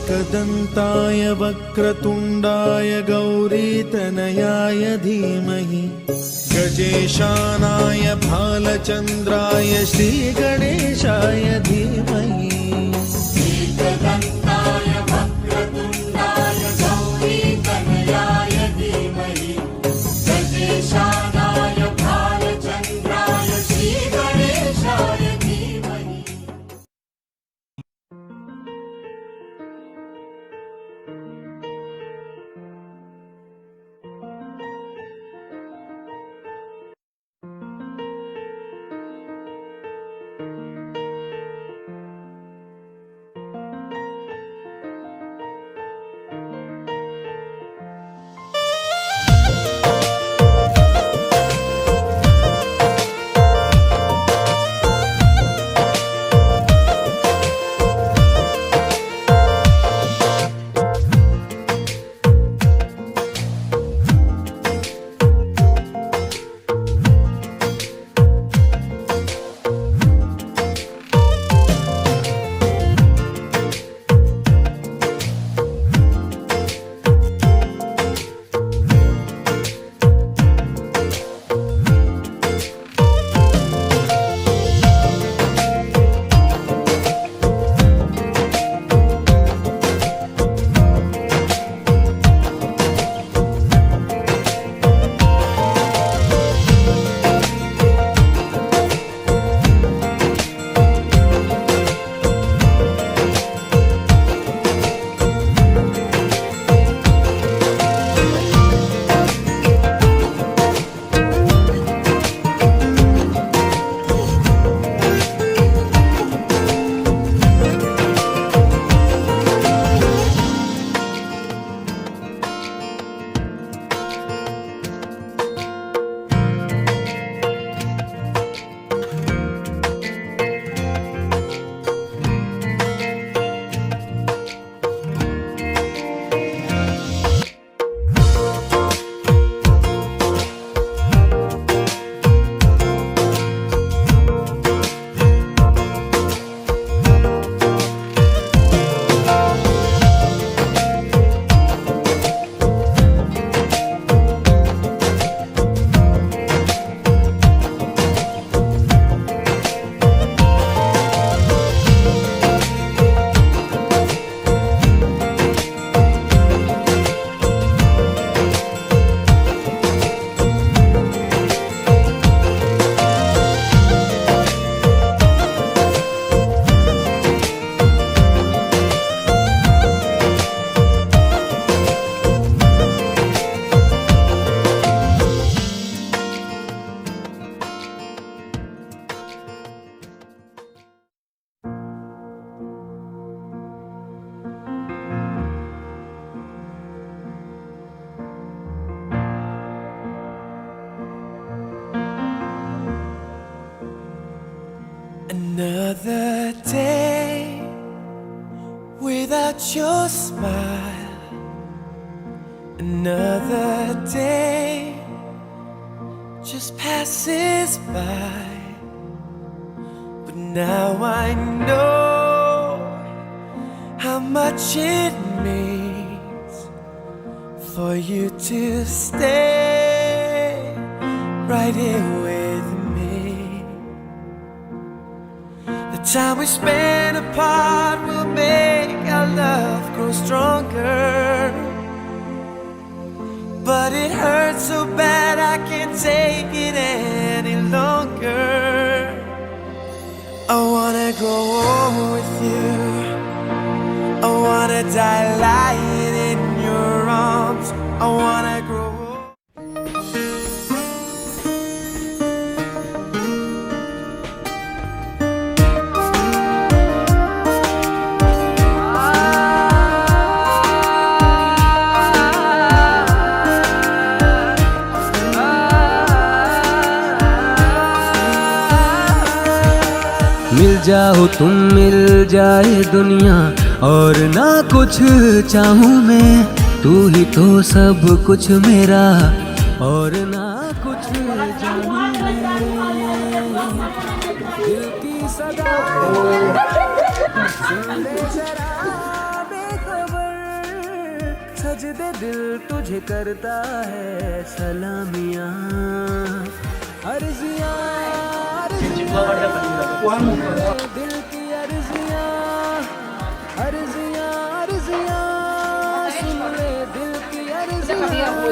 एकदन्ताय वक्रतुण्डाय गौरीतनयाय धीमहि गजेशानाय भालचन्द्राय श्रीगणेशाय धीमहि। एकदन्ताय वक्रतुण्डाय गौरीतनयाय धीमहि गजेशानाय भालचन्द्राय श्रीगणेशाय धीमहि। Another day without your smile. Another day just passes by. But now I know how much it means for you to stay right here with me. The time we spend apart will make our love grow stronger. But it hurts so bad I can't take it any longer. I wanna grow old with you. I wanna die lying in your arms. I wanna grow old. मिल जाओ तुम, मिल जाए दुनिया और ना कुछ चाहूँ मैं। तू ही तो सब कुछ मेरा और ना कुछ जानूं मैं। दिल की सदा सुन ले जरा सजदे दिल तुझे करता है सलामियाँ, अर्जियाँ दिल की अर्जियाँ, अर्जियाँ अर्जियाँ सुन ले दिल की अर्जियाँ।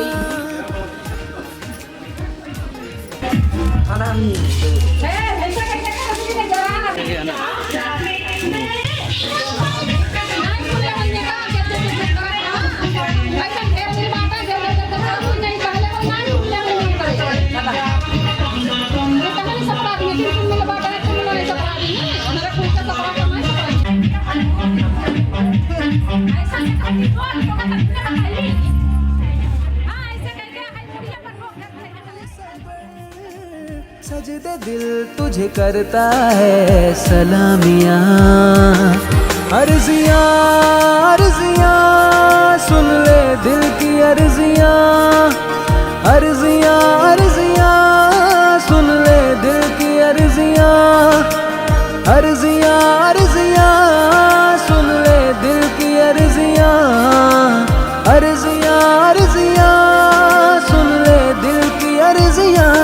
सजदे दिल तुझे करता है सलामियाँ, अर्जियाँ अर्जियाँ सुन ले दिल की अर्जियाँ, अर्जियाँ अर्जियाँ सुन ले दिल की अर्जियाँ, अर्जियाँ अर्जियाँ सुन ले दिल की अर्जियाँ, अर्जियाँ अर्जियाँ सुन ले दिल की अर्जियाँ।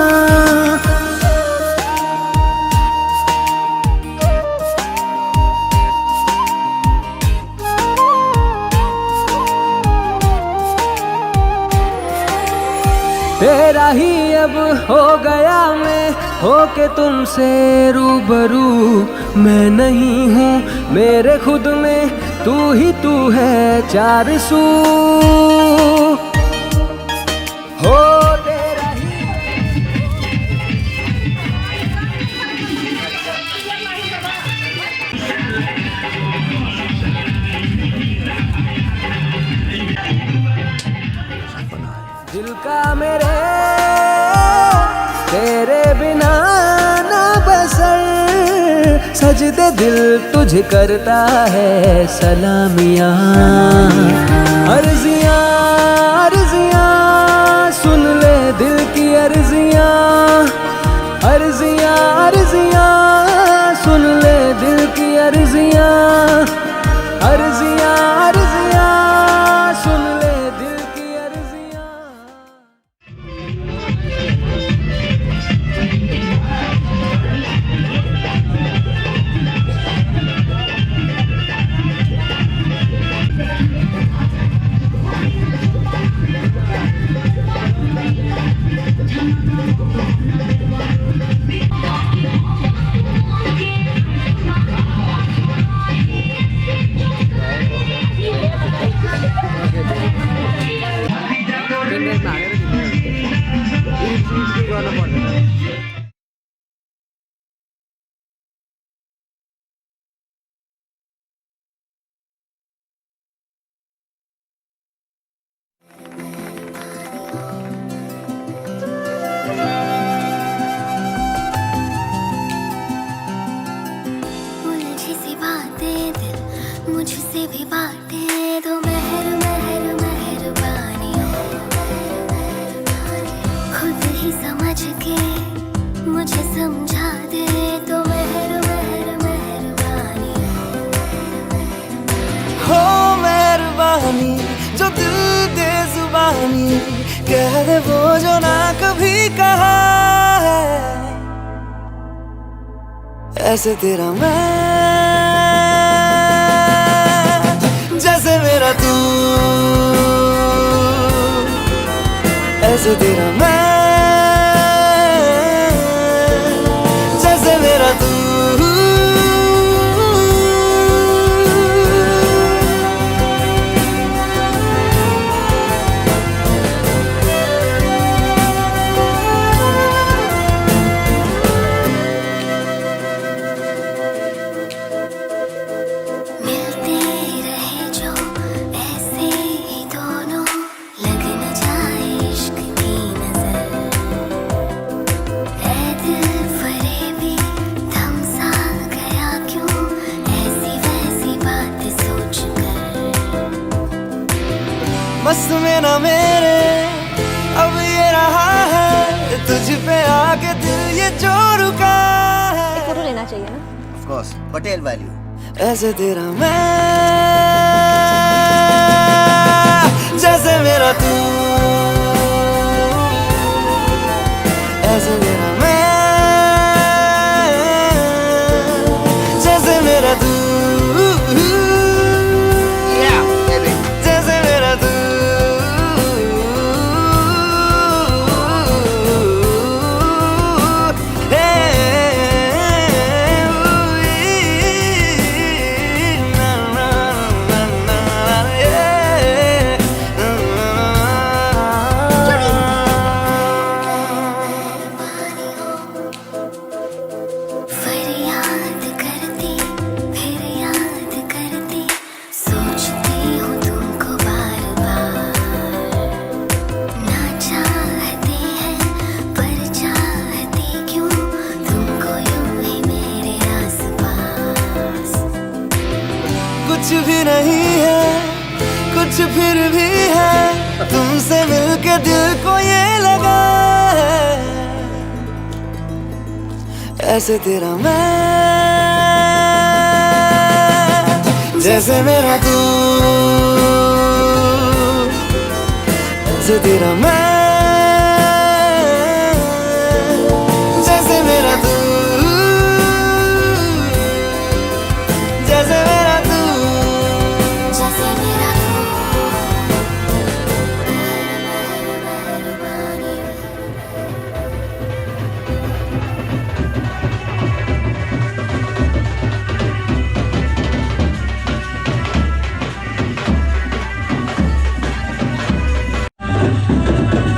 तेरा ही अब हो गया मैं, होके तुमसे रूबरू, मैं नहीं हूँ मेरे खुद में, तू ही तू है चार सू हो तेरा ही। दिल का मेरे तेरे बिना ना बसर, सजदे दिल तुझे करता है सलामियाँ, अर्जियाँ अर्जियाँ सुन ले दिल की अर्जियाँ, अर्जियाँ अर्जियाँ सुन ले दिल की अर्जियाँ, अर्जियाँ अर्जियाँ सुन ले दिल की अर्जियाँ। उलझी सी बातें दिल मुझसे भी बांटे तो मेहर मेहर मेहरबानी, खुद ही समझ के मुझे समझा दे तो मेहर मेहर मेहरबानी, हो मेहरबानी जो दिल दे जुबानी, कह दे वो जो ना कभी कहा है, ऐसे तेरा मैं जैसे मेरा तू, ऐसे तेरा मैं जैसे मेरा तू। मिलते रहे जो ऐसे ही दोनों, लग न जाए इश्क की नजर, ऐ दिल फरेबी थम सा गया क्यों ऐसी वैसी बात सोच कर, बस में ना मेरे अब ये रहा है, तुझ पे आके दिल ये जो रुका है, फोटो लेना चाहिए ना। Of course, Patel value. ऐसे तेरा मैं जैसे मेरा तू, ऐसे मेरा मैं, जैसे मेरा तू, जैसे मेरा तू, फरियाद करती फिर याद करती सोचती हूँ तुमको बार बार ना चाहते हैं पर चाहती क्यों तुमको यूं ही मेरे आसपास कुछ भी नहीं है कुछ फिर भी है तुमसे मिलके दिल को ये लगा है ऐसे तेरा मैं जैसे मेरा तू ऐसे तेरा मैं जैसे मेरा तू जैसे मेरा तू जैसे मेरा Thank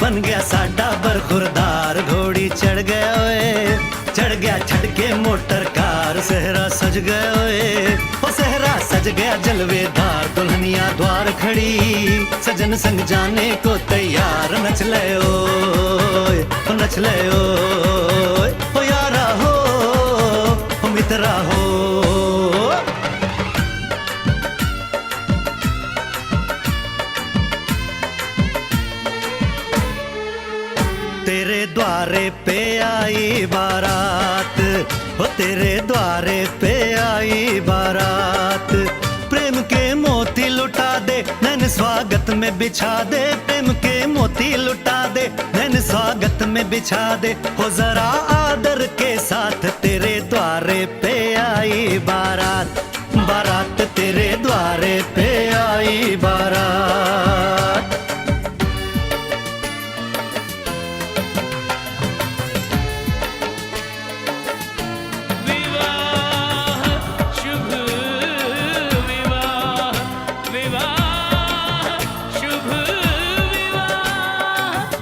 बन गया साडा बरखुरदार, घोड़ी चढ़ गया ओए, चढ़ गया छटके मोटर कार, सहरा सज गया ओए, ओ सहरा सज गया जलवेदार, दुल्हनिया द्वार खड़ी, सजन संग जाने को तैयार, नच ले ओए, ओ नच ले ओए, ओ यारा हो, ओ मित्रा हो। तेरे द्वारे पे आई बारात, ओ तेरे द्वारे पे आई बारात, प्रेम के मोती लुटा दे, नैन स्वागत में बिछा दे, प्रेम के मोती लुटा दे, नैन स्वागत में बिछा दे, हो जरा आदर के साथ तेरे द्वारे पे आई बारात, बारात तेरे द्वारे पे आई बारात।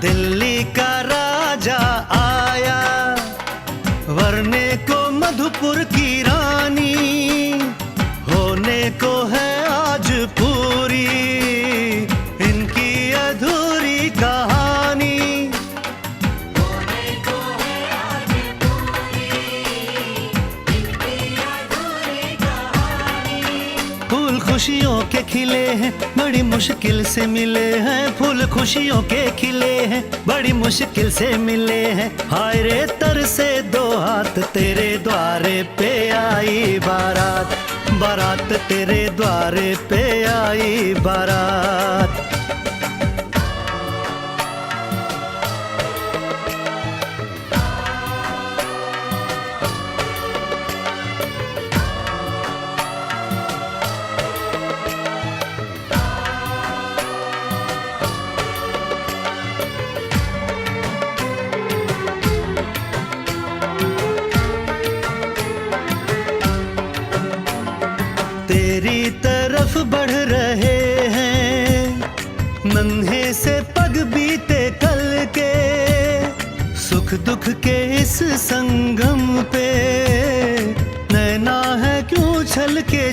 दिल्ली का राजा आया, वरने को मधुपुर की रानी, होने को है आज पूरी इनकी अधूरी कहानी। होने को है आज पूरी इनकी अधूरी कहानी। फूल खुशियों के खिले हैं, बड़ी मुश्किल से मिले हैं, फूल खुशियों के खिले हैं, बड़ी मुश्किल से मिले हैं, हाय रे तर से दो हाथ तेरे द्वारे पे आई बारात, बारात तेरे द्वारे पे आई बारात। तेरी तरफ बढ़ रहे हैं नन्हे से पग बीते कल के, सुख दुख के इस संगम पे नैना है क्यों छल के,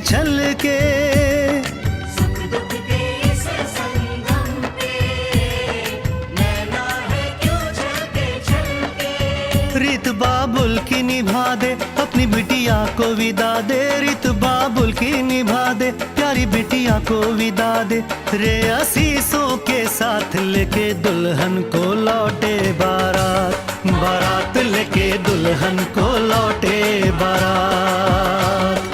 सुख दुख के इस संगम पे नैना है क्यों छलके। रीत बाबुल की निभा दे, अपनी बिटिया को विदा दे, रीत बाबुल की निभा दे, प्यारी बिटिया को विदा दे, रे आशीषों के साथ लेके दुल्हन को लौटे बारात, बारात लेके दुल्हन को लौटे बारात।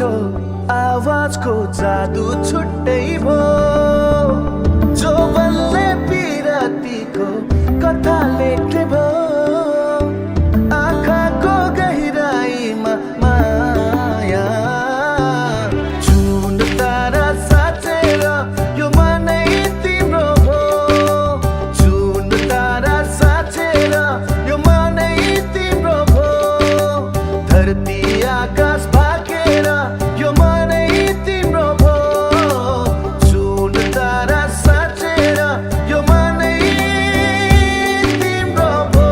तिम्रो आवाजको जादु छुट्टै भो जो बल्ले पिरातीको कथा लेख्ने भो आँखाको गहिराईमा माया जुन तारा साँचेर यो मनै तिम्रो भो जुन तारा साँचेर यो मनै तिम्रो भो धरती आकाश भागेर यो मनै तिम्रो भो जुन तारा साँचेर यो मनै तिम्रो भो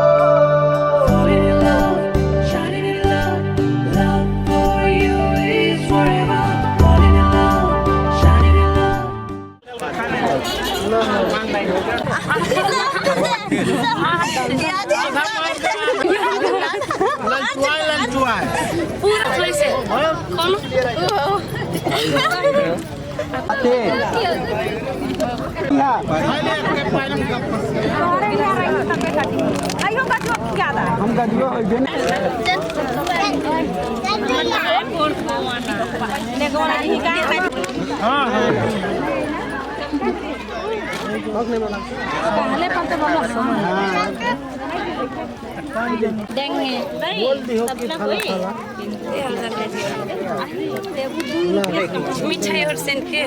Falling in love, shining in love, love for you is forever. Falling in love, shining in love. पूरा थोड़ी से कौन देंगे मिठाई और सेंट के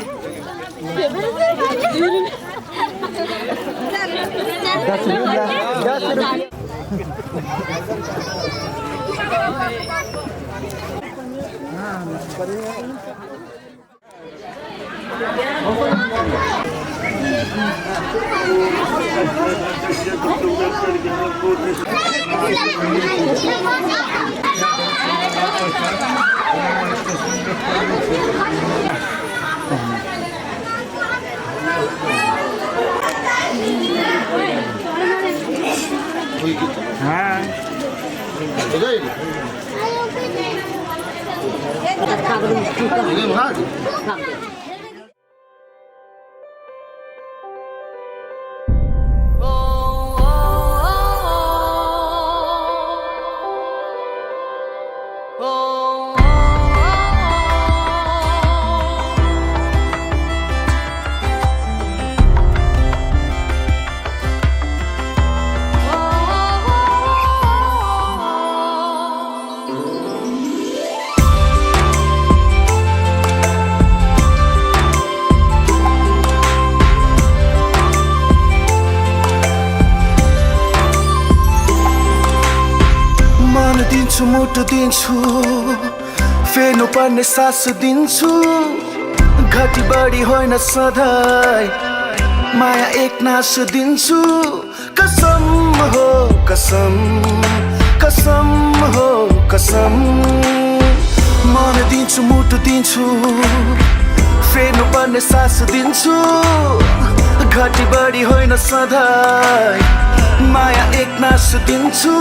दिन्छु मुटु दिन्छु फेर्नु पर्ने सास दिन्छु घटी बढी होइन सधैँ माया एक नास दिन्छु कसम हो कसम कसम हो कसम मन दिन्छु मुटु दिन्छु फेर्नु पर्ने सास दिन्छु घटी बढी होइन सधैँ माया एक नास दिन्छु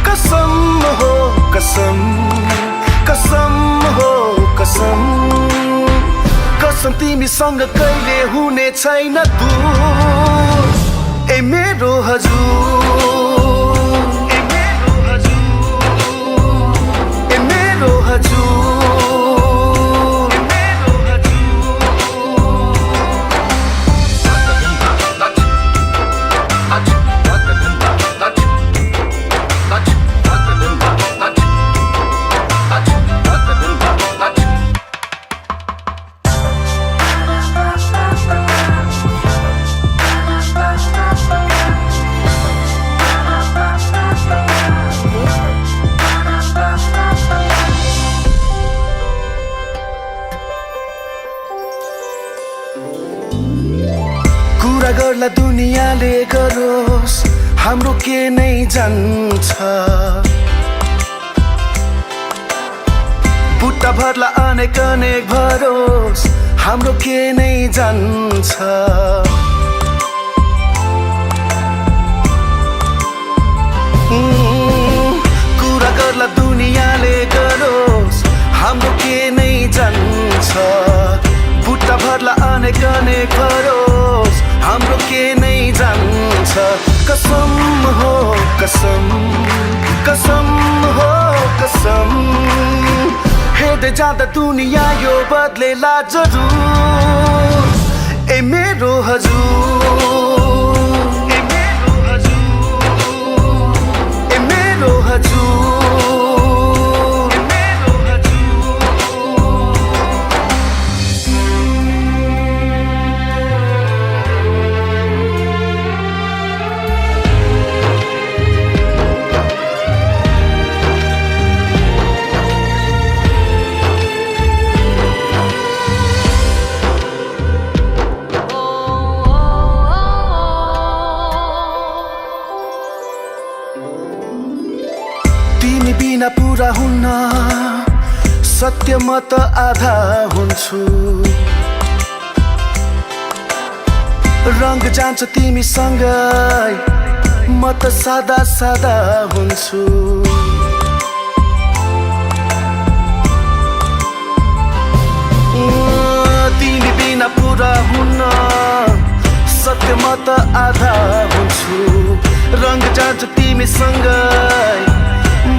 कसम हो कसम कसम हो कसम कसम तिमीसँग कहिले हुने छैन दूर ए मेरो हजुर ए मेरो हजुर ए मेरो हजुर ए मेरो कुरा गर्ला दुनियाँले गरोस् हाम्रो के नै जान्छ बुट्टा भर्ला अनेक अनेक भरोस् हाम्रो के नै जान्छ जान्छ बुट्टा भर्ला अनेक अनेक हरोस् हाम्रो के नै जान्छ कसम हो कसम कसम हो कसम हेर्दै जाँदा दुनियाँ यो बदलेला जरुर ए मेरो हजुर ए मेरो हजुर ए मेरो हजुर ए मेरो तिमी बिना पुरा हुन्न सत्य म त आधा हुन्छु रंग जान्छ तिमीसँगै म त सादा सादा हुन्छु तिमी बिना पुरा हुन्न सत्य म त आधा हुन्छु रंग जान्छ तिमीसँगै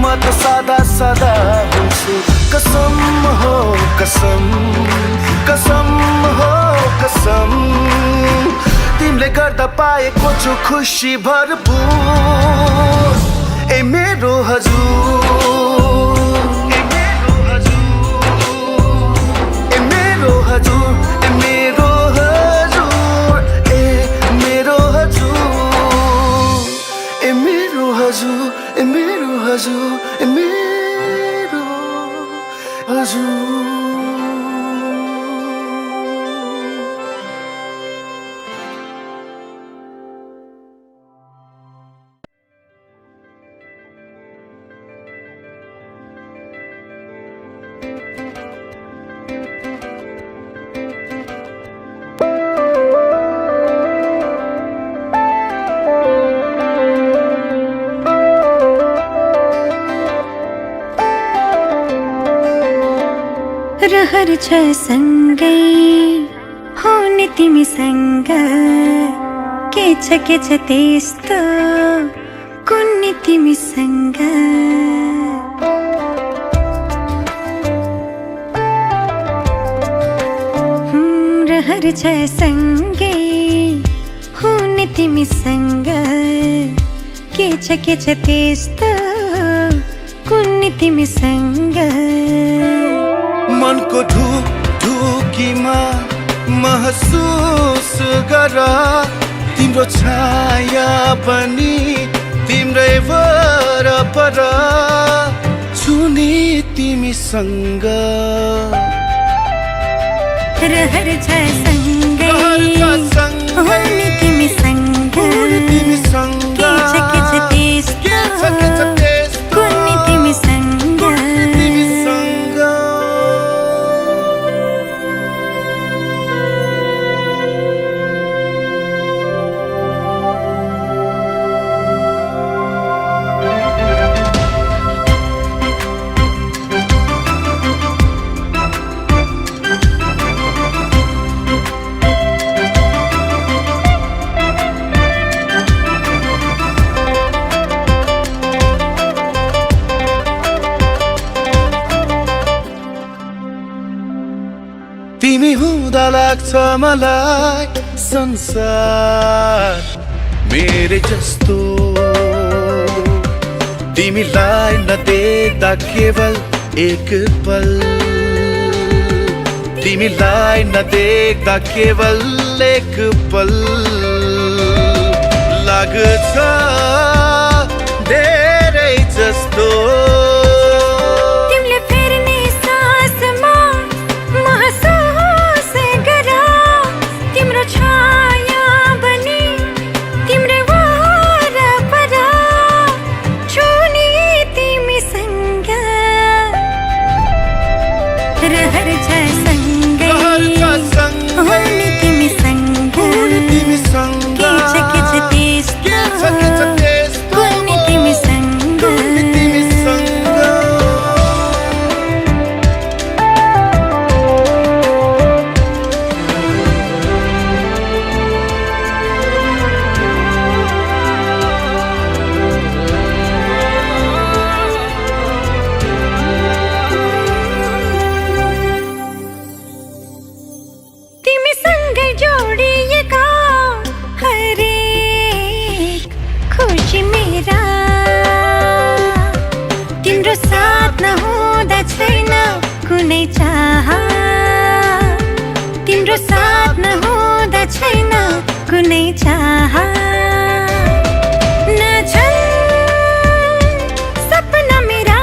म त सादा सादा हुन्छु कसम हो कसम कसम हो कसम तिमीले गर्दा पाएको छु खुसी भरपुर ए मेरो हजुर ए मेरो हजुर ए मेरो हजुर ए मेरो हजुर ए मेरो हजुर ए मेरो हजुर ए मेरो हजुर ए मेरो हजुर रहर छ सँगै हुने तिमीसँग के छ त्यस्तो कुन्नी तिमीसँग रहर छ सँगै हुने तिमीसँग के छ त्यस्तो कुन्नी तिमीसँग मनको ढुकीमा महसुस गर तिम्रो छाया पनि तिम्रै वरपर छुनी तिमीसँग रहर छ सँगै हुने तिमीसँग के छ त्यस्तो कुन्नी तिमीसँग तिमी हुँदा लाग्छ मलाई संसार मेरे जस्तो तिमीलाई नदेख्दा केवल एक पल तिमीलाई नदेख्दा केवल एक पल लाग्छ धेरै जस्तो रहर छ सँगै हुने तिमीसँग के छ त्यस्तो कुन्नी तिमीसँग चाहा तिम्रो साथ नहुँदा छैन कुनै चाहा नछन् सपना मेरा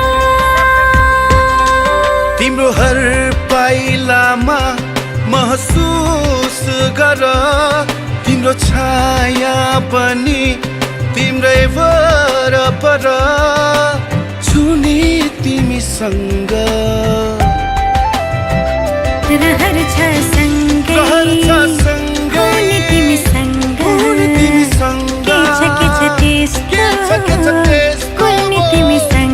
तिम्रो हर पाइलामा महसुस गर तिम्रो छाया पनि तिम्रै वरपर छुने तिमीसँग रहर छ सँगै हुने तिमीसँग के छ त्यस्तो कुल्ने तिमीसँग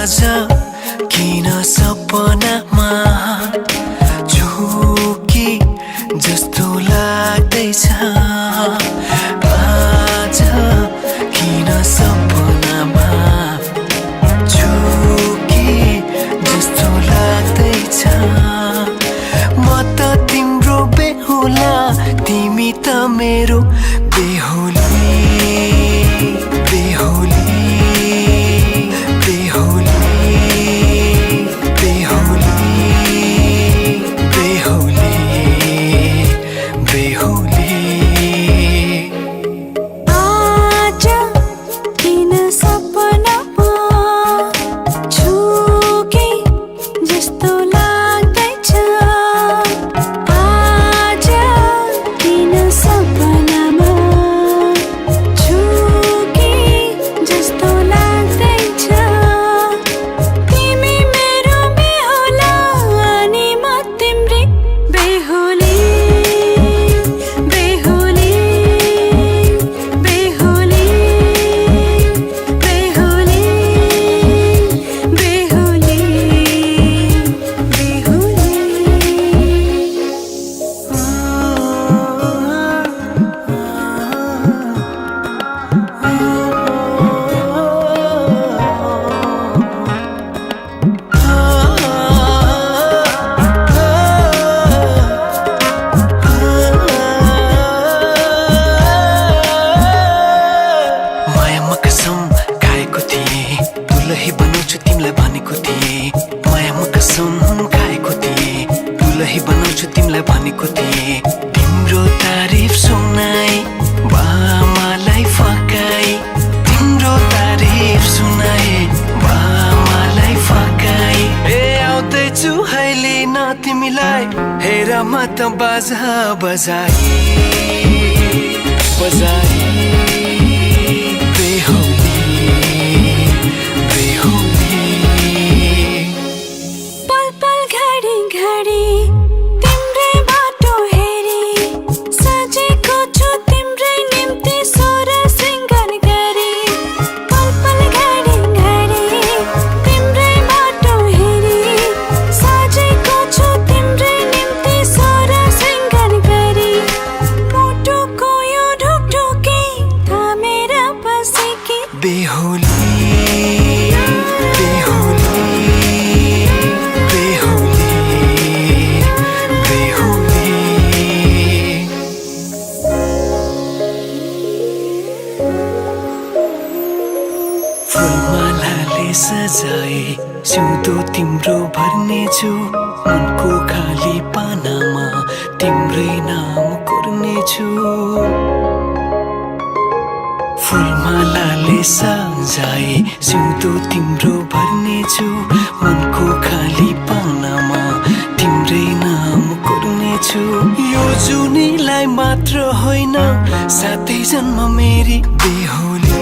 आज किन सपनामा झुकी जस्तो लाग्दैछ आज किन सपनामा झुकी जस्तो लाग्दैछ म त तिम्रो बेहुला तिमी त मेरो बेहुली बेहुली तिम्रो तारिफ सुनाई बामालाई फकाई तिम्रो तारिफ सुनाई बामालाई फकाई आउँदैछु अहिले न तिमीलाई हेर म त बाजा बजाई बजाई बेहुली बेहुली पल पल घडी घडी सजाए सिउँदो तिम्रो भर्नेछु मनको खाली पानामा तिम्रै नाम कोर्नेछु फुलमालाले सजाए सिउँदो तिम्रो भर्नेछु मनको खाली पानामा तिम्रै नाम कोर्नेछु यो जुनीलाई मात्र होइन साथै जन्म मेरी बेहुली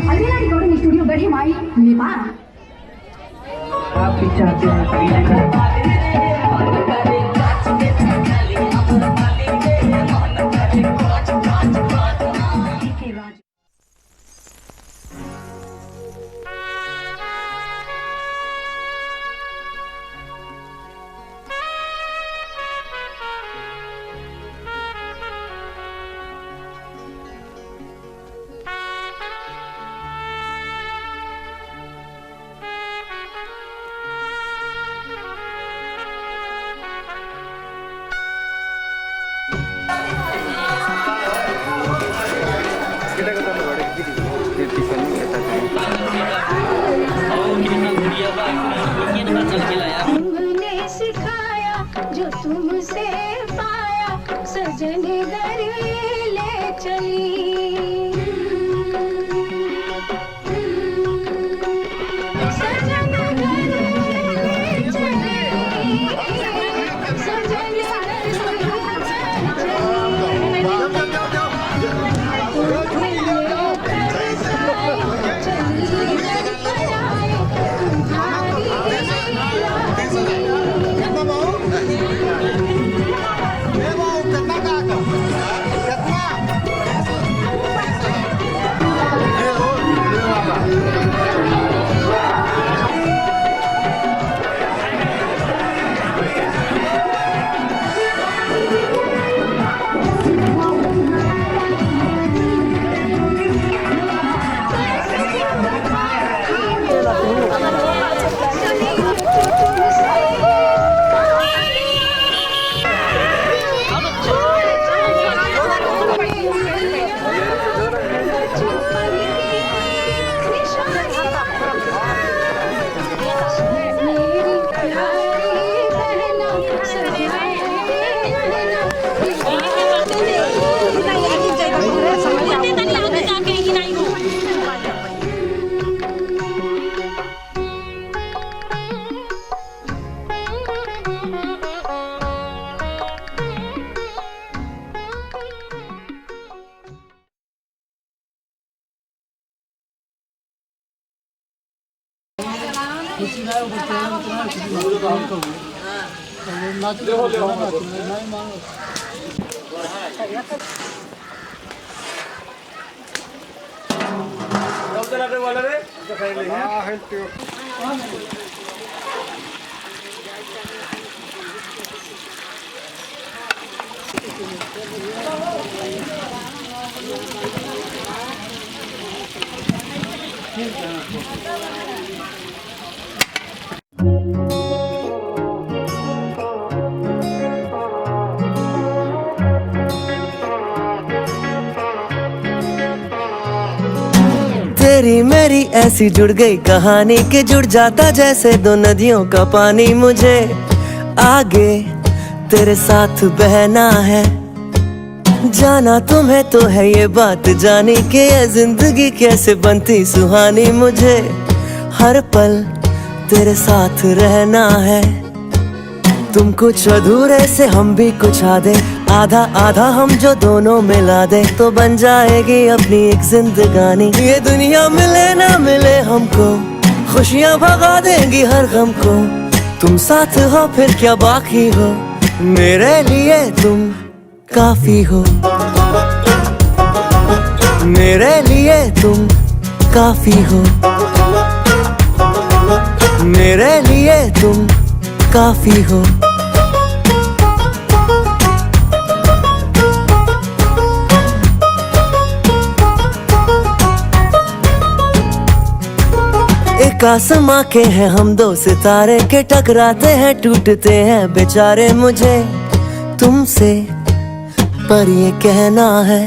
Alvila Recording Studio Garhimai, Nepal. तुमने सिखाया जो तुमसे पाया सजन घर ले चली सजन घर ले चली सजन तेरी मेरी ऐसी जुड़ गई कहानी कि जुड़ जाता जैसे दो नदियों का पानी। मुझे आगे तेरे साथ बहना है, जाना तुम्हें तो है ये बात जानी कि ये जिंदगी कैसे बनती सुहानी। मुझे हर पल तेरे साथ रहना है। तुम कुछ अधूरे से हम भी कुछ आधे, आधा आधा हम जो दोनों मिला दे तो बन जाएगी अपनी एक जिंदगानी। ये दुनिया मिले ना मिले हमको, खुशियाँ भगा देंगी हर गम को। तुम साथ हो फिर क्या बाकी हो, मेरे लिए तुम काफी हो। मेरे लिए तुम काफी हो। मेरे लिए तुम काफी हो। एक आसमां के हैं हम दो सितारे के, टकराते हैं टूटते हैं बेचारे। मुझे तुमसे पर ये कहना है,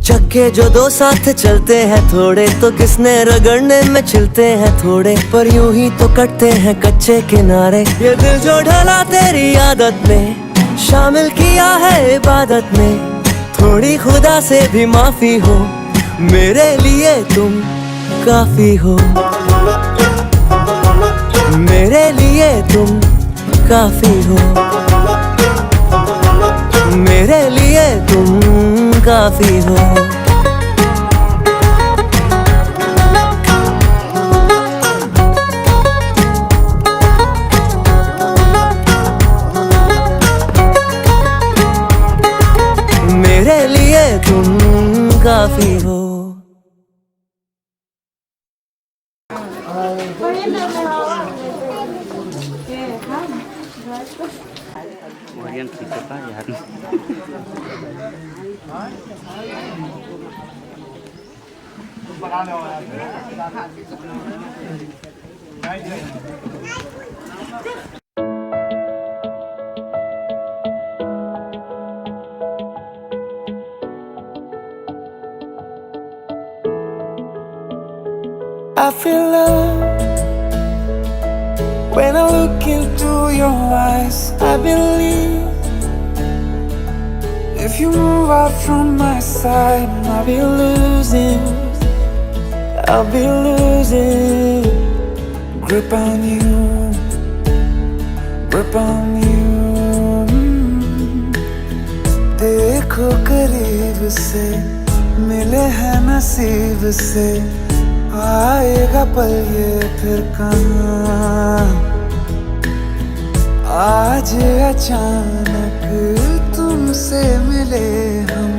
चक्के जो दो साथ चलते हैं थोड़े तो किसने रगड़ने में चलते हैं थोड़े। पर यूं ही तो कटते हैं कच्चे किनारे। ये दिल जो ढला तेरी आदत में, शामिल किया है इबादत में। थोड़ी खुदा से भी माफी हो, मेरे लिए तुम काफी हो। मेरे लिए तुम काफी हो। मेरे लिए तुम काफी हो। मेरे लिए तुम काफी हो। I feel love when I look into your eyes. I believe if you move out from my side, I'll be losing grip on you, grip on you. देखो करीब से, मिले हैं नसीब से। आएगा पल ये फिर कहाँ, आज अचानक तुमसे मिले हम।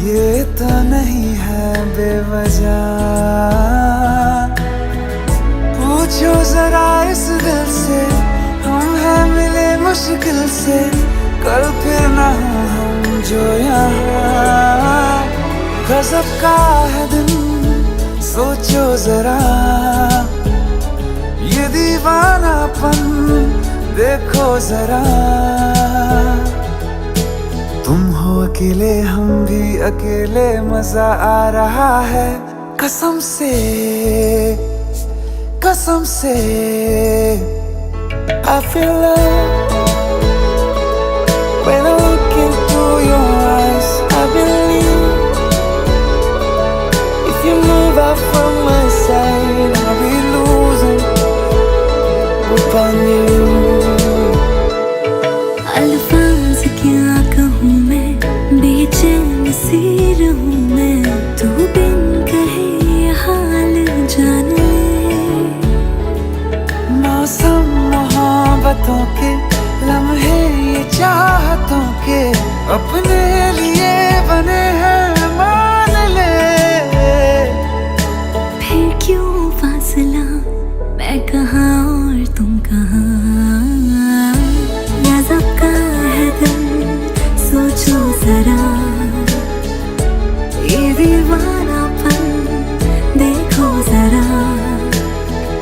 ये तो नहीं है बेवजह, पूछो जरा इस दिल से। हम हैं मिले मुश्किल से, कल फिर ना हो हम जो यहाँ। गजब का है दिन, सोचो जरा ये दीवानापन देखो जरा। तुम हो अकेले हम भी अकेले, मजा आ रहा है कसम से, कसम से। I feel love when I look into your eyes. I believe if you move out from my side, I'll be losing grip on you. अल्फाज क्या कहूँ मैं, बेचैन सी रहूँ मैं। तू बिन कहे ये हाल जान ले। मौसम मोहब्बतों के, लम्हे ये चाहतों के, अपने लिए बने हैं मान ले। फिर क्यों फासला, मैं कहाँ और तुम कहाँ। गजब का है दिल, सोचो जरा ये दीवानापन देखो जरा।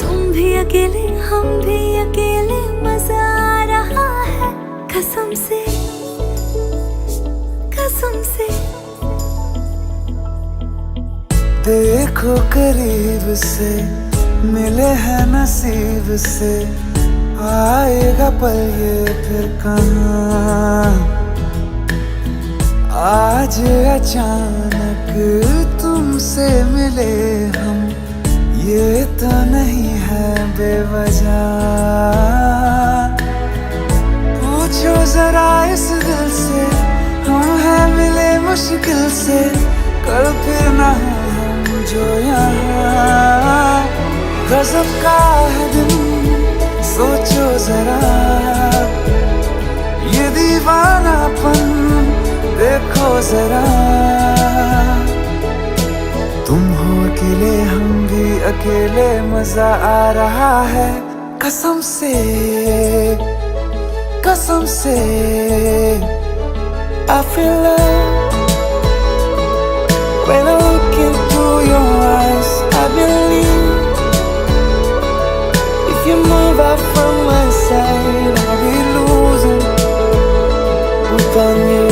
तुम भी अकेले हम भी अकेले, मजा आ रहा है कसम से, कसम से। देखो करीब से, मिले हैं नसीब से। आएगा पल ये फिर कहाँ, आज अचानक तुमसे मिले हम, ये तो नहीं है बेवजह। पूछो जरा इस दिल से, हम हैं मिले मुश्किल से, कल फिर ना हो हम जो यहाँ। गजब का है दिन, सोचो जरा, ये दीवानापन देखो जरा। तुम हो अकेले, हम भी अकेले, मजा आ रहा है कसम से, कसम से। I feel love when I look into your eyes. I believe if you move out from my side, I'll be losing without you.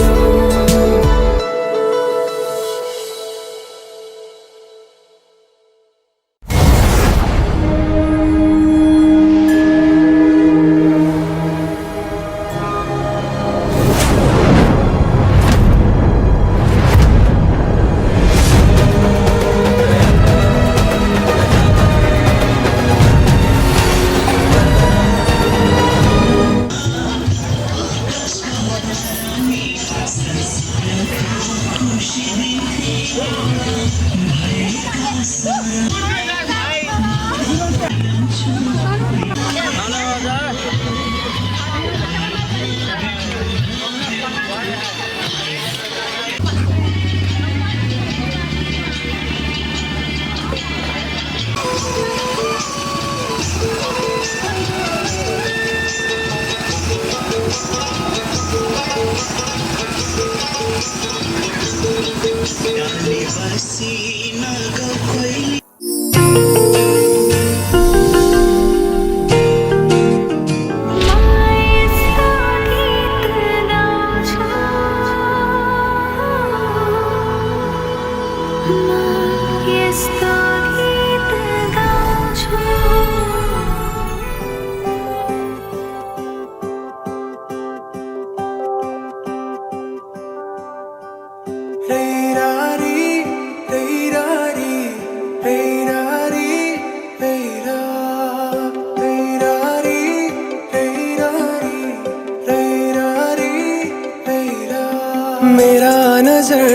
मेरा नजर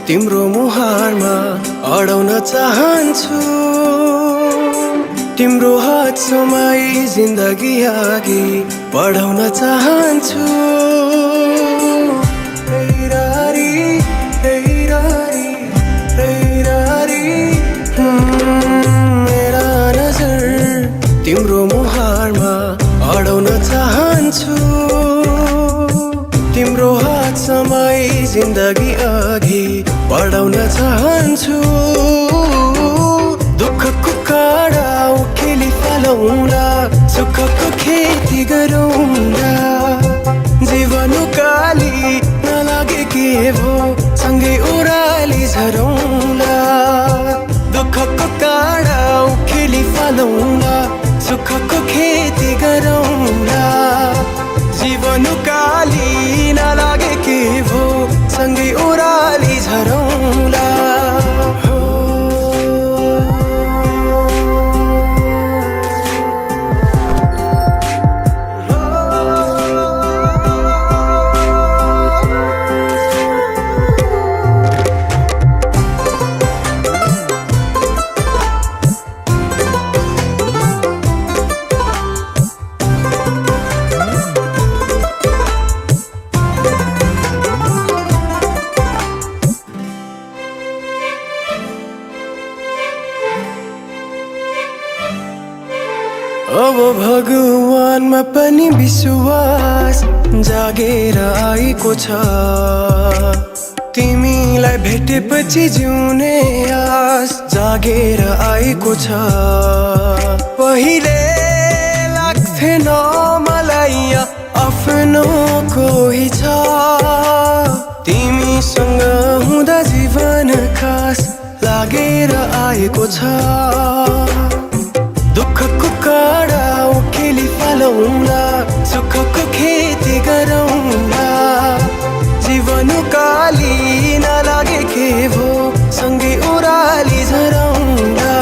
तिम्रो मुहारमा अडाउन चाहन्छु, तिम्रो हात समाई जिन्दगी अघि बढाउन चाहन्छु। मेरा नजर तिम्रो मुहारमा अडाउन चाहन्छु, तिम्रो हात समाई जिन्दगी अघि बढाउन चाहन्छु। दुःखको काँडा उखेली फलाउँला, सुखको खेती गरौँला, जीवन उकाली नलागे के भो सँगै ओह्राली झरौँला। दुःखको काँडा उखेली फलाउँला, सुखको खेती गरौँला, जीवन उकाली नलागे के भो सँगै ओह्राली झरौँला। अब भगवानमा पनि विश्वास जागेर आएको छ, तिमीलाई भेटेपछि जिउने आस जागेर आएको छ। पहिले लाग्थेन मलाई आफ्नो कोही छ, तिमीसँग हुँदा जीवन खास लागेर आएको छ। दुःखको काँडा उखेली फलाउँला, सुखको खेती गरौँला, जीवन उकाली काली ना लागे के वो सँगै ओह्राली झरौँला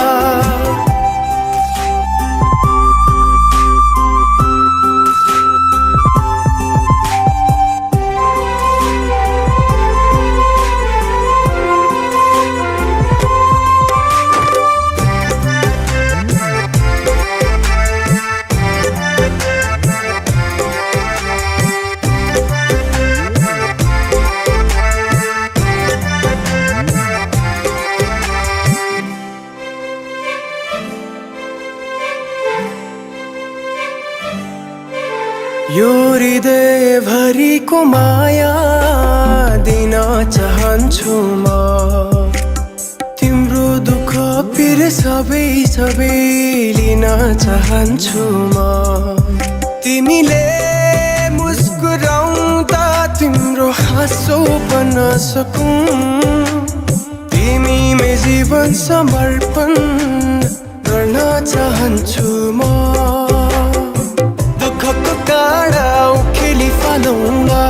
यो हृदय भरिको माया दिन चाहन्छु म तिम्रो दुःख पीर सबै लिन चाहन्छु म तिमीले मुस्कुराउँदा तिम्रो हाँसो बन्न सकूं तिमीमै जीवन समर्पण गर्न चाहन्छु म दुःखको काँडा उखेली फालौँला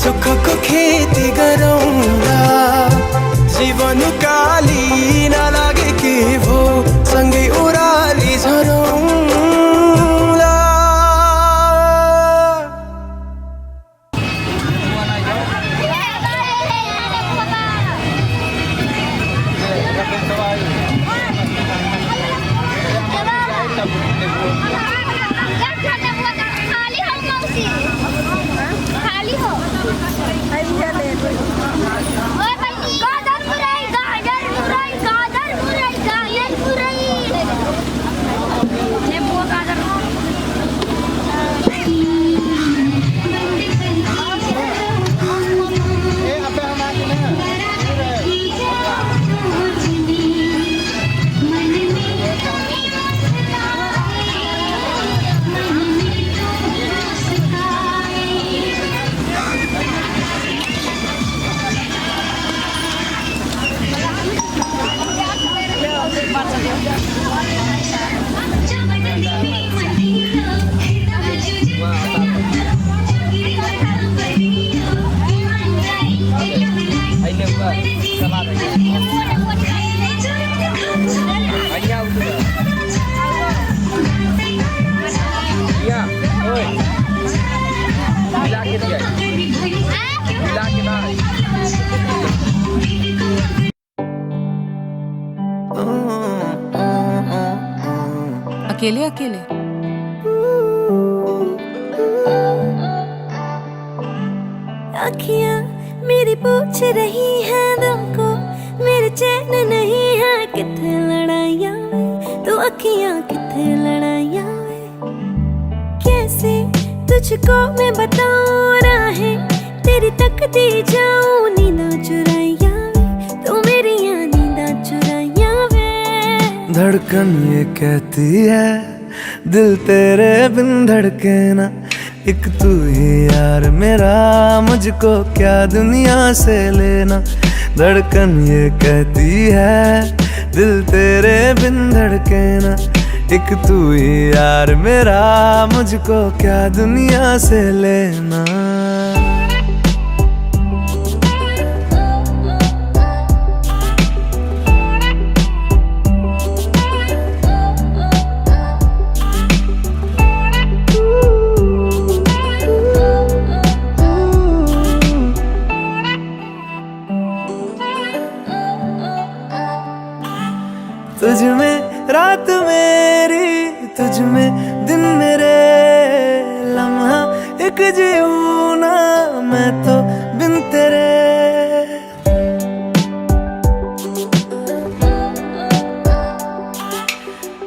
सुखको खेती गरौँला जीवन काली नलागे के भो सँगै ओह्राली झरौँला अकेले अकेले अखियाँ मेरी पूछ रही हैं दिल को मेरे चैन नहीं है किथे लड़ाइयाँ में तो अखियाँ किथे लड़ाइयाँ में कैसे तुझको मैं बताऊँ राहें तेरी तकती जाऊँ नींदा चुराइयाँ में तो मेरी यहाँ नींदा चुराइयाँ में धड़कन ये कहती है दिल तेरे बिन धड़के ना एक तू ही यार मेरा मुझको क्या दुनिया से लेना धड़कन ये कहती है दिल तेरे बिन धड़के ना एक तू ही यार मेरा मुझको क्या दुनिया से लेना तुझ में रात मेरी तुझ में दिन मेरे लम्हा एक जीऊँ ना मैं तो बिन तेरे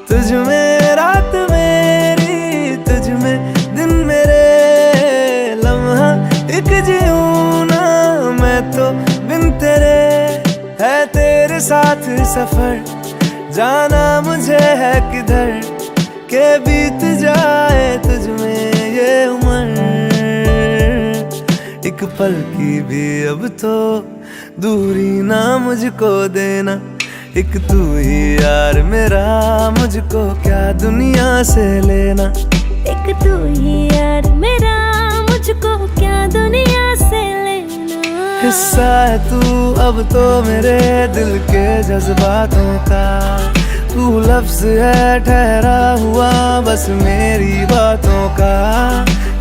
तुझ में रात मेरी तुझ में दिन मेरे लम्हा एक जीऊँ ना मैं तो बिन तेरे है तेरे साथ सफर जाना मुझे है किधर के बीत जाए तुझ में ये उम्र एक पल की भी अब तो दूरी ना मुझको देना एक तू ही यार मेरा मुझको क्या दुनिया से लेना एक तू ही यार मेरा मुझको क्या दुनिया से लेना हिस्सा है तू अब तो मेरे दिल के जज्बातों का। तू लफ्ज है ठहरा हुआ बस मेरी बातों का।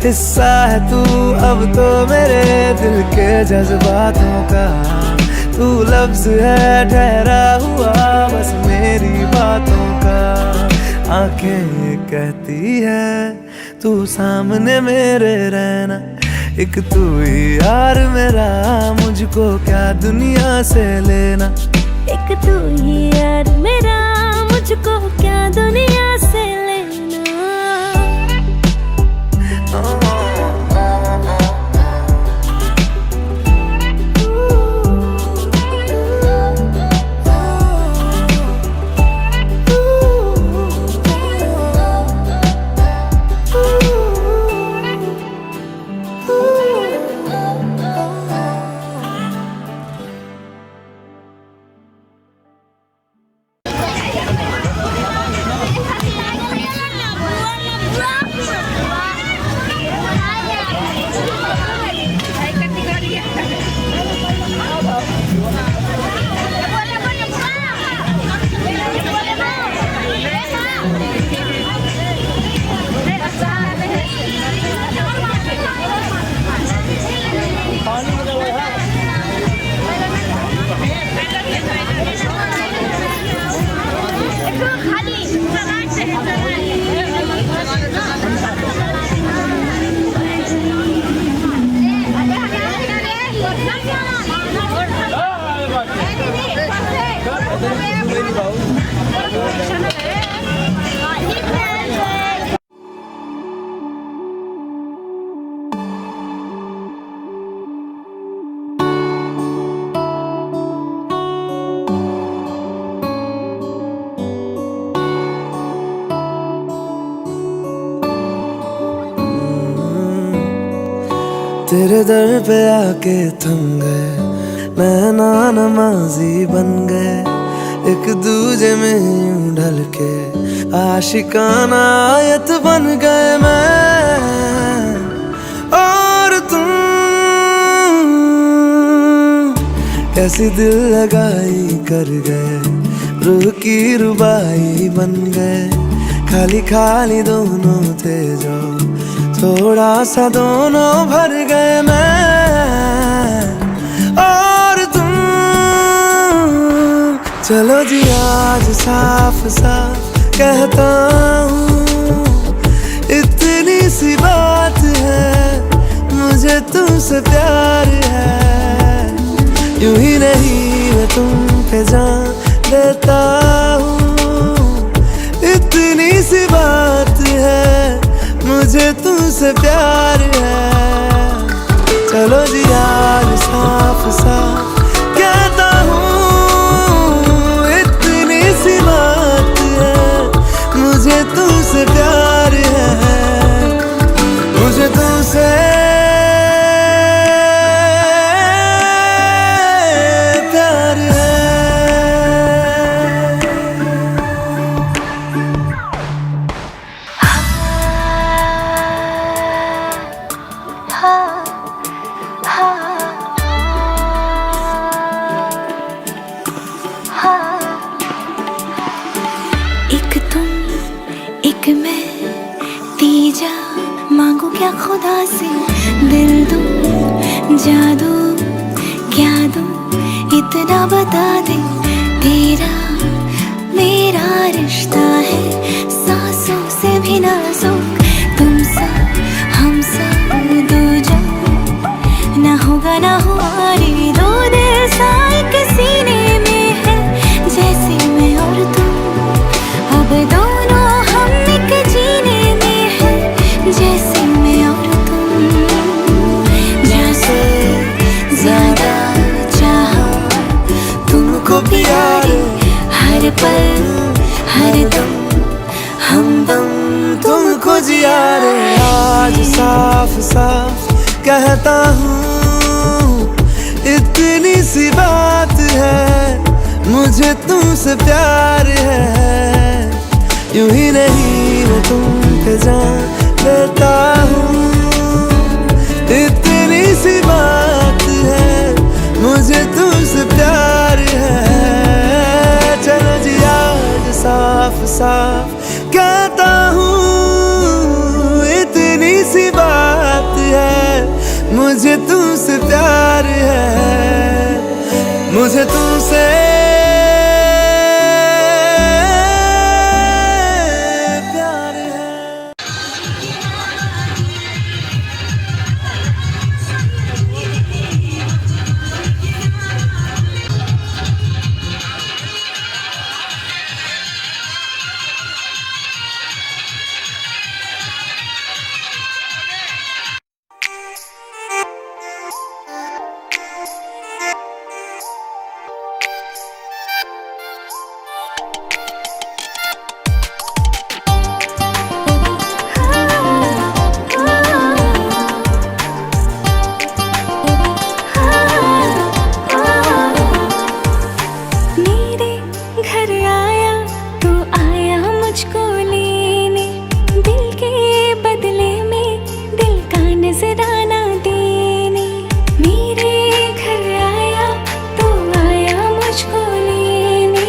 हिस्सा है तू अब तो मेरे दिल के जज्बातों का। तू लफ्ज है ठहरा हुआ बस मेरी बातों का। आंखें कहती है तू सामने मेरे रहना, एक तू ही यार मेरा, मुझको क्या दुनिया से लेना। एक तू ही यार मेरा, मुझको क्या दुनिया से लेना। तेरे दर पे आके थम गए, नैना नमाजी बन गए, एक दूजे में यूं ढल के आशिकाना आयत बन गए मैं और तुम। कैसी दिल लगाई कर गए, रूह की रुबाई बन गए, खाली खाली दोनों थे जो थोड़ा सा दोनों भर गए मैं और तुम। चलो जी आज साफ साफ कहता हूँ, इतनी सी बात है, मुझे तुमसे प्यार है। यूं ही नहीं मैं तुम पे जान देता हूँ, इतनी सी बात है, मुझे तुमसे प्यार है। चलो जी आज साफ साफ कहता हूँ, इतनी सी बात है, मुझे तुमसे प्यार है, मुझे तुमसे प्यार है। एक तुम एक मैं, तीजा मांगू क्या खुदा से, दिल दूं जादू क्या दूं, इतना बता दे। तेरा मेरा रिश्ता है सांसों से भी नाजुक, तुम सा हम सा दो जो ना होगा ना हुआ रे, दो दिल सा एक सीने में है, जैसे मैं और तुम अब दोनों हम एक जीने में है, जैसे मैं और तुम। जैसे ज्यादा चाहा तुमको प्यारे, हर पल हर दम हमदम तुमको जिया रे। आज साफ साफ कहता हूँ, इतनी सी बात है, मुझे तुमसे प्यार है। यूं ही नहीं मैं तुम पे जान देता हूँ, इतनी सी बात है, साफ साफ कहता हूँ इतनी सी बात है, मुझे तुमसे प्यार है, मुझे तुमसे प्यार है। मेरे घर आया तो आया मुझको लेने, दिल के बदले में दिल का नजराना देने। मेरे घर आया तो आया मुझको लेने,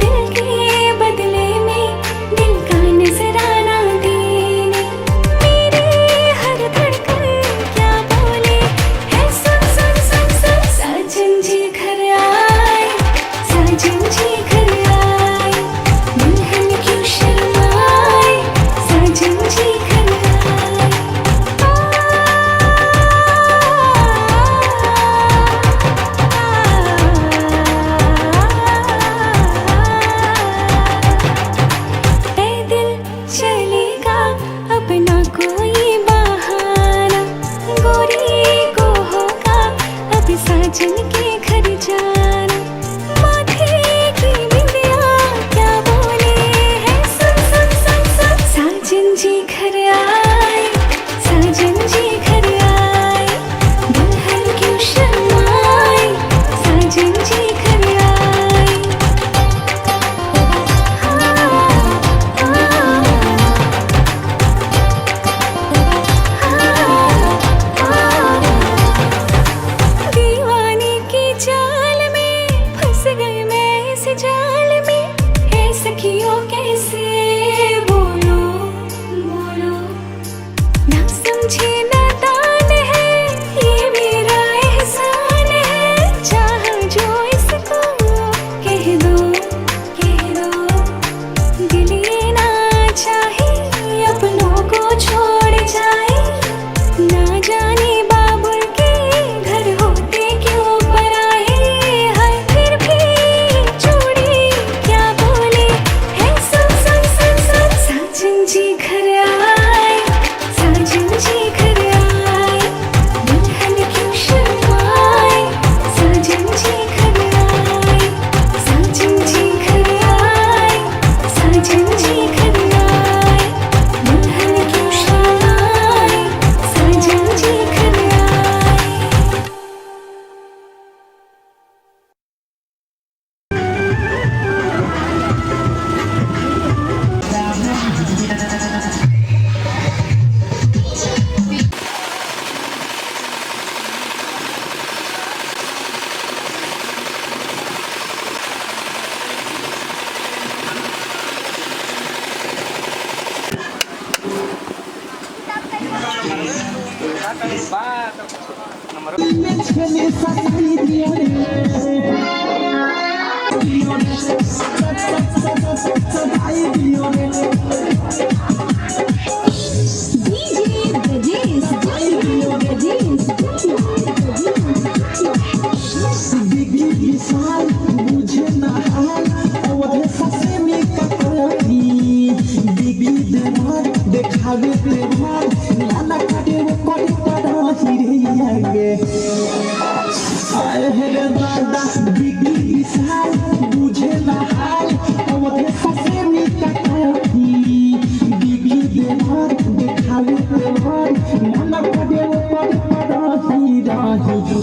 दिल के बदले में दिल का नजराना देने। मेरे हर धड़कन क्या बोले है, सुन सुन सुन सुन। साजन जी घर आए, साजन जी घर आए, दुल्हन क्यों शर्माए, साजन जी घर आए। पैदल चलेगा अब ना कोई बहाना, गोरी को होगा अब साजन के घर जाना। माथे की बिंदिया क्या बोले है, सुन सुन सुन सुन। साजन जी घर आए, साजन जी घर आए, दुल्हन क्यों शर्माए, साजन जी घर आए। दीवाने की चाल में फंस गई मैं, इस जाल में है सखियों कैसे बोलो बोलो। ना समझे नादान है ये मेरा एहसान है, चाह जो इसको कह दो कह दो। दिल ये ना चाहे अपनों को छोड़ जाए, ना जाने बाबुल के घर होते क्यों पराए। हर फिर भी चूड़ी क्या बोले है, सुन सुन सुन सुन। साजन जी घर आए, साजन जी घर आए, दुल्हन क्यों शर्माए, साजन जी घर आए। साजन जी घर आए, साजन जी घर आए, दुल्हन क्यों शर्माए, साजन जी घर आए।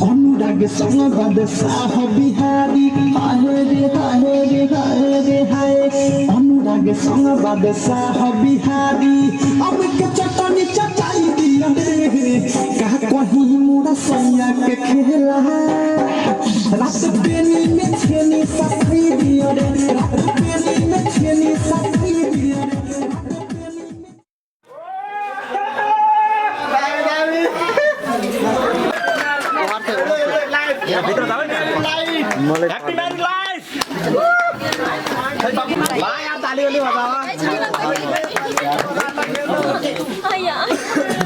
अनुराग संग बादशाह बिहारी हाय रे हाय रे हाय रे हाय। अनुराग संग बादशाह बिहारी अब के चटनी चटाई दिया रे, कहा कहीं मोरा सैया के खेला रात बेनी में छेनी सफरी दिया रे, रात बेनी में छेनी सफरी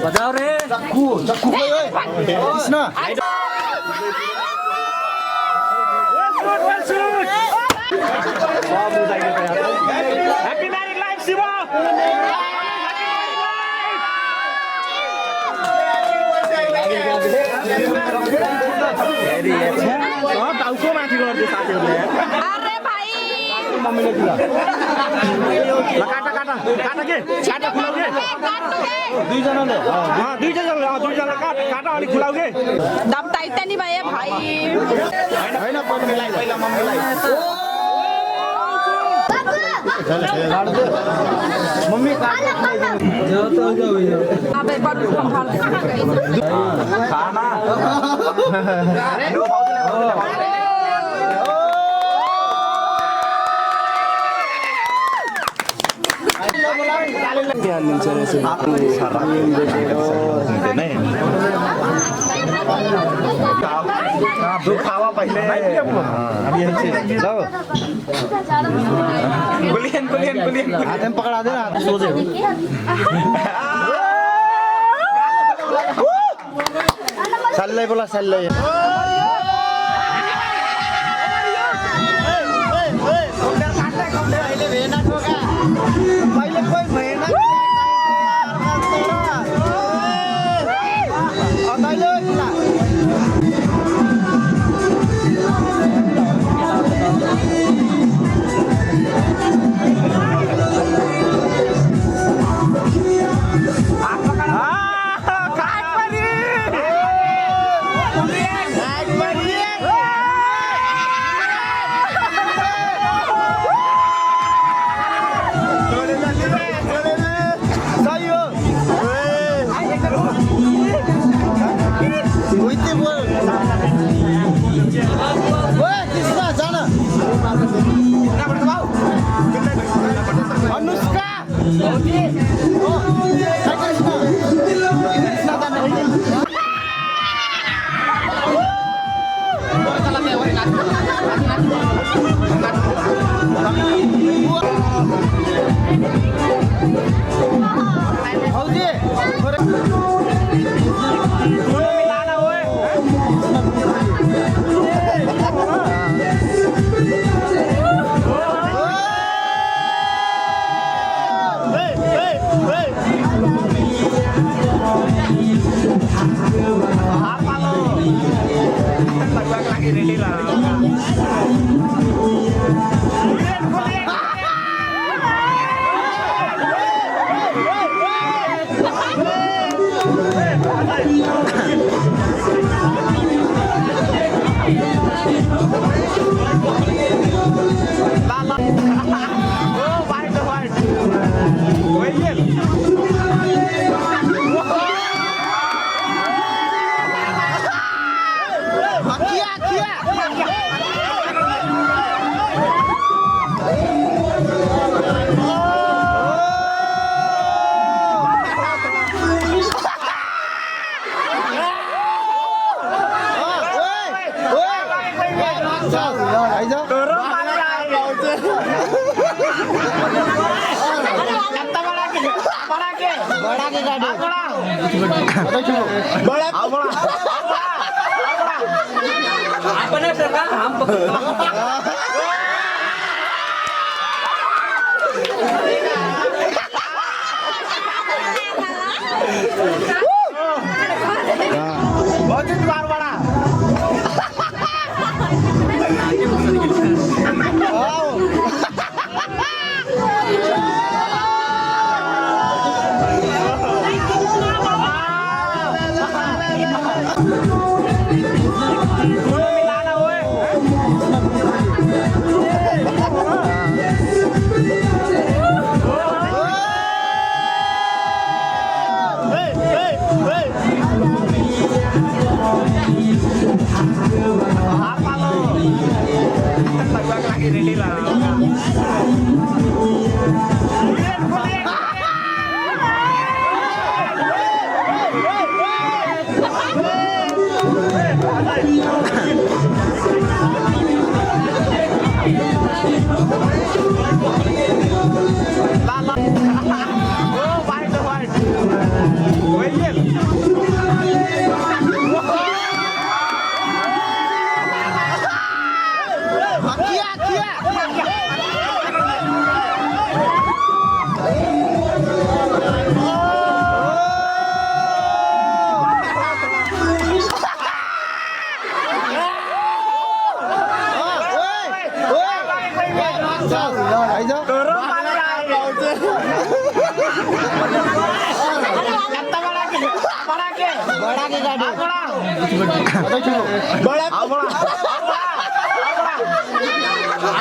बजाओ रे अरे भाई दम टाइट नहीं भाई मम्मी अबे बड़ संभाल खावा पहिले हाथ में पकड़ा देना सो दे चल बोला चल पहले कोई मेहनत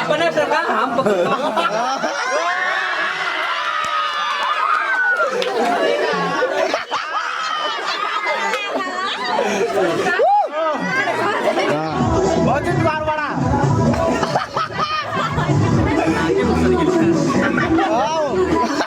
अपने प्रकार हम Wow.